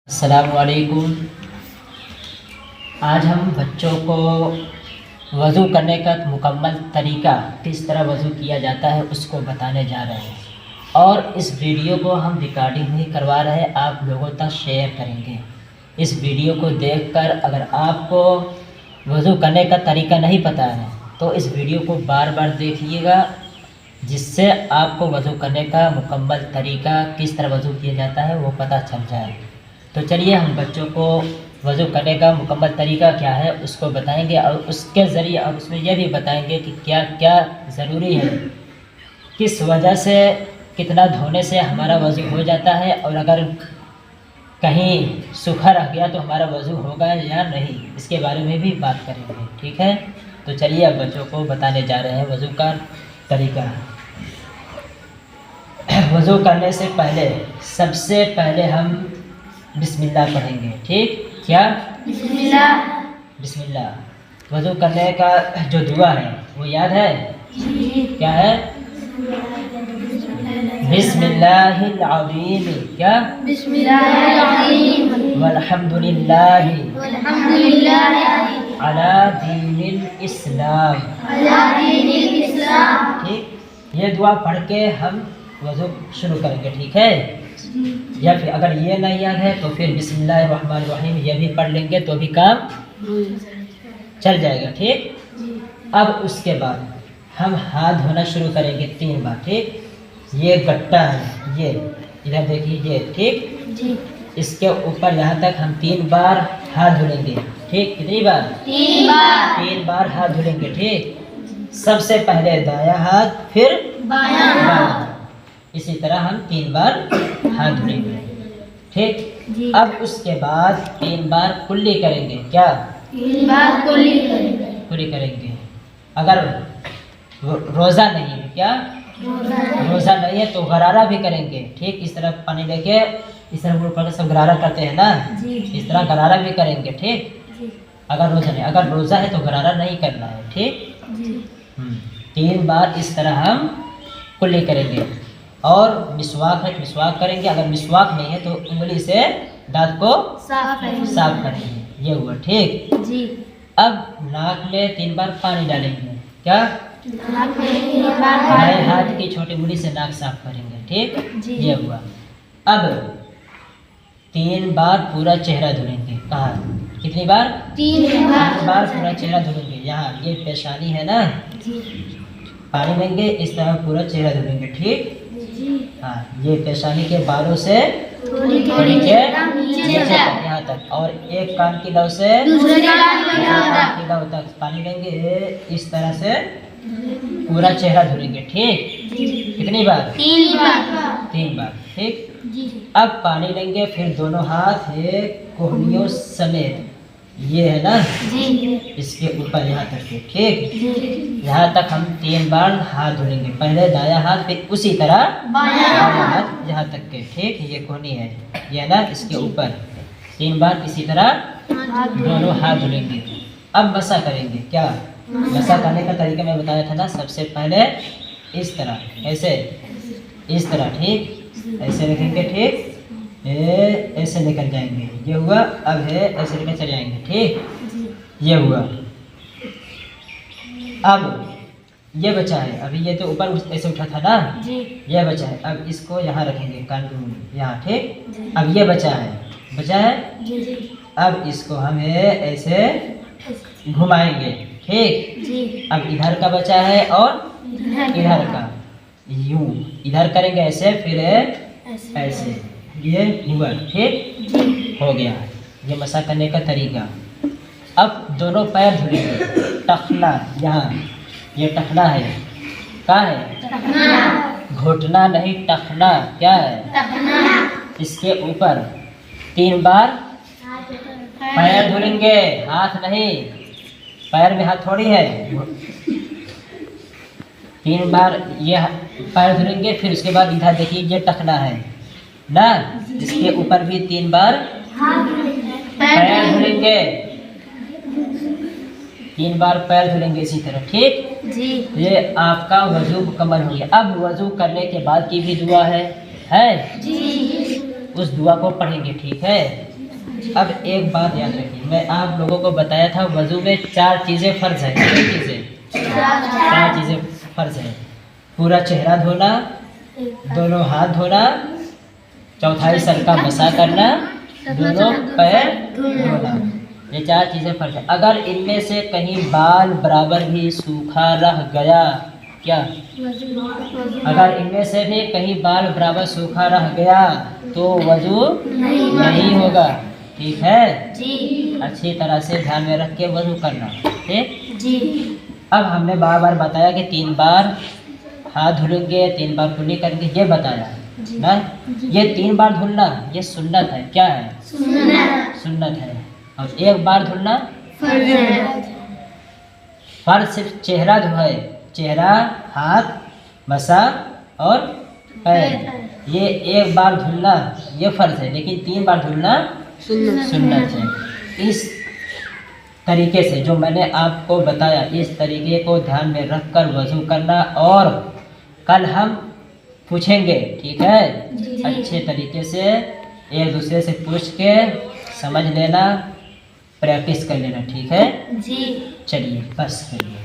अस्सलामुअलैकुम। आज हम बच्चों को वज़ू करने का मुकम्मल तरीका, किस तरह वज़ू किया जाता है, उसको बताने जा रहे हैं। और इस वीडियो को हम रिकॉर्डिंग नहीं करवा रहे हैं, आप लोगों तक शेयर करेंगे। इस वीडियो को देखकर अगर आपको वज़ू करने का तरीका नहीं पता है तो इस वीडियो को बार बार देखिएगा, जिससे आपको वज़ू करने का मुकम्मल तरीका, किस तरह वज़ू किया जाता है, वो पता चल जाए। तो चलिए हम बच्चों को वज़ू करने का मुकम्मल तरीका क्या है उसको बताएंगे, और उसके ज़रिए और उसमें यह भी बताएंगे कि क्या क्या ज़रूरी है, किस वजह से, कितना धोने से हमारा वज़ू हो जाता है, और अगर कहीं सूखा रह गया तो हमारा वज़ू होगा या नहीं, इसके बारे में भी बात करेंगे। ठीक है, तो चलिए अब बच्चों को बताने जा रहे हैं वज़ू का तरीका। वज़ू करने से पहले सबसे पहले हम बिस्मिल्लाह पढ़ेंगे। ठीक, क्या? बिस्मिल्लाह। बिस्मिल्लाह। वज़ू करने का जो दुआ है वो याद है? क्या है? बिस्मिल्लाहिल अज़ीम। क्या? बिस्मिल्लाहिल अज़ीम। वल्हम्दुलिल्लाहि वल्हम्दुलिल्लाहि अला दीनिल इस्लाम। अला दीनिल इस्लाम। ठीक, ये दुआ पढ़ के हम वज़ू शुरू करेंगे। ठीक है, या फिर अगर ये नहीं याद है तो फिर बिस्मिल्लाहिर्रहमानिर्रहीम ये भी पढ़ लेंगे तो भी काम चल जाएगा। ठीक, अब उसके बाद हम हाथ धोना शुरू करेंगे 3 बार। ठीक, ये गट्टा है, ये इधर देखिए, ये ठीक, इसके ऊपर यहाँ तक हम 3 बार हाथ धुलेंगे। ठीक, कितनी बार? 3 बार। 3 बार हाथ धुलेंगे। ठीक, सबसे पहले दायां हाथ, फिर बायां हाथ। इसी तरह हम 3 बार हाथ धुलेंगे। ठीक, अब उसके बाद 3 बार कुल्ली करेंगे। क्या? 3 बार कुल्ली करेंगे। कुल्ली करेंगे। अगर रोज़ा नहीं है, क्या? रोज़ा नहीं है तो गरारा भी करेंगे। ठीक, इस तरह पानी लेके इस तरह मुँह पर सब गरारा करते हैं ना, इस तरह गरारा भी करेंगे। ठीक, अगर रोज़ा नहीं, अगर रोज़ा है तो गरारा नहीं करना है। ठीक, 3 बार इस तरह हम कुल्ली करेंगे। और मिसवाक है, मिसवाक करेंगे। अगर मिसवाक नहीं है तो उंगली से दांत को साफ करेंगे। ये हुआ। ठीक, अब नाक में 3 बार पानी डालेंगे। क्या? दाएं हाथ की छोटी उंगली से नाक साफ करेंगे। ठीक, ये हुआ। अब 3 बार पूरा चेहरा धुलेंगे। कहाँ? कितनी बार? 3 बार पूरा चेहरा धुलेंगे। यहाँ ये पेशानी है ना, पानी लेंगे, इस तरह पूरा चेहरा धुलेंगे। ठीक, हाँ, ये पेशानी के बालों से थोड़ी के नीचे तक, यहाँ तक, और एक कान की लौ से दूसरे कान की लौ तक पानी लेंगे। इस तरह से पूरा चेहरा धुलेंगे। ठीक, कितनी बार? 3 बार। ठीक, अब पानी लेंगे, फिर दोनों हाथ कोहनियों समेत, ये है ना, इसके ऊपर यहाँ तक के। ठीक, यहाँ तक हम 3 बार हाथ धुलेंगे। पहले दायां हाथ, फिर उसी तरह बायां हाथ यहाँ तक के। ठीक, ये कोहनी है, ये ना, इसके ऊपर 3 बार इसी तरह दोनों हाथ धुलेंगे। अब मसा करेंगे। क्या? मसा करने का तरीका मैं बताया था ना, सबसे पहले इस तरह, ऐसे, इस तरह। ठीक, ऐसे रखेंगे। ठीक, ऐसे निकल जाएंगे, ये हुआ। अब है ऐसे निकल चले जाएंगे। ठीक, ये हुआ। अब ये बचा है, अभी ये तो ऊपर ऐसे उठा था ना, ये बचा है। अब इसको यहाँ रखेंगे, कान की उंगली यहाँ। ठीक, अब ये बचा है। अब इसको हम ऐसे घुमाएंगे। ठीक, अब इधर का बचा है और इधर का, यूं इधर करेंगे ऐसे, फिर ऐसे, ये हुआ। ठीक, हो गया ये मसा करने का तरीका। अब दोनों पैर धुलेंगे। टखना, यहाँ ये टखना है, कहाँ है? घुटना नहीं, टखना। क्या है? इसके ऊपर 3 बार पैर धुलेंगे, हाथ नहीं, पैर में हाथ थोड़ी है। 3 बार ये पैर धुलेंगे, फिर उसके बाद इधर देखिए, ये टखना है ना, इसके ऊपर भी 3 बार पैर धुलेंगे। 3 बार पैर धुलेंगे इसी तरह। ठीक, ये आपका वज़ू मुकम्मल हो गया। अब वज़ू करने के बाद की भी दुआ है, उस दुआ को पढ़ेंगे। ठीक है, अब एक बात याद रखिए, मैं आप लोगों को बताया था वजू में 4 चीज़ें फर्ज है। कितनी चीज़ें? 4 चीज़ें फर्ज है। पूरा चेहरा धोना, दोनों हाथ धोना, चौथाई सर का मसा करना, दोनों पैर धोना। ये 4 चीज़ें फर्ज है। अगर इनमें से कहीं बाल बराबर भी सूखा रह गया, क्या? अगर इनमें से भी कहीं बाल बराबर सूखा रह गया तो वजू नहीं होगा। ठीक है जी अच्छी तरह से ध्यान में रख के वजू करना। ठीक। जी अब हमने बार बार बताया कि 3 बार हाथ धुलेंगे, 3 बार कुल्ली करेंगे, ये बताया ना। ये 3 बार धुलना ये सुन्नत है। क्या है? सुन्नत है। और 1 बार धुलना फर्ज सिर्फ चेहरा धोए, चेहरा, हाथ, मसा और पैर। ये 1 बार धुलना ये फर्ज है, लेकिन 3 बार धुलना सुन्नत है। इस तरीके से जो मैंने आपको बताया, इस तरीके को ध्यान में रखकर वजू करना। और कल हम पूछेंगे, ठीक है? अच्छे तरीके से एक दूसरे से पूछ के समझ लेना, प्रैक्टिस कर लेना। ठीक है? जी चलिए बस करिए।